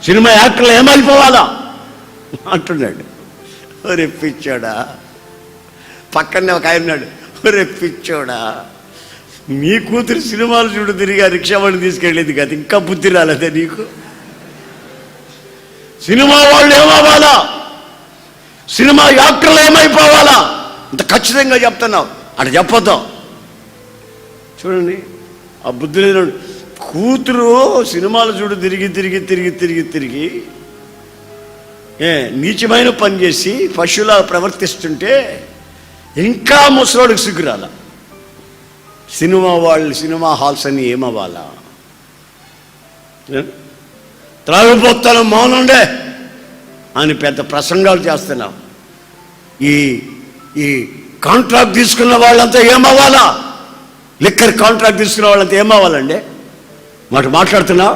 Cinema యాక్టర్లు ఏమైపోవాలా అంటున్నాడు. ఒరే పిచ్చోడా, పక్కనే ఒక ఆయన ఉన్నాడు, ఒరే పిచ్చోడా, నీ కూతురు సినిమాలు చూడు తిరిగి రిక్షా వాడిని తీసుకెళ్ళేది కదా, ఇంకా బుద్ధి రాలేదే నీకు? సినిమా వాళ్ళు ఏమవ్వాలా, సినిమా యాక్టర్లు ఏమైపోవాలా అంత ఖచ్చితంగా చెప్తున్నావు అటు చెప్పొద్దాం. చూడండి ఆ బుద్ధి లేదు. కూతురు సినిమాలు చూడు తిరిగి తిరిగి తిరిగి తిరిగి తిరిగి నీచమైన పని చేసి పశువులా ప్రవర్తిస్తుంటే ఇంకా ముసలోడికి సిగ్గురాల. సినిమా వాళ్ళు సినిమా హాల్స్ అని ఏమవ్వాలా? త్రాగిపోతాను మౌనండే అని పెద్ద ప్రసంగాలు చేస్తున్నావు. ఈ కాంట్రాక్ట్ తీసుకున్న వాళ్ళంతా ఏమవ్వాలా? లిక్కర్ కాంట్రాక్ట్ తీసుకున్న వాళ్ళంతా ఏమవ్వాలండి? మాట్లాడుతున్నావు.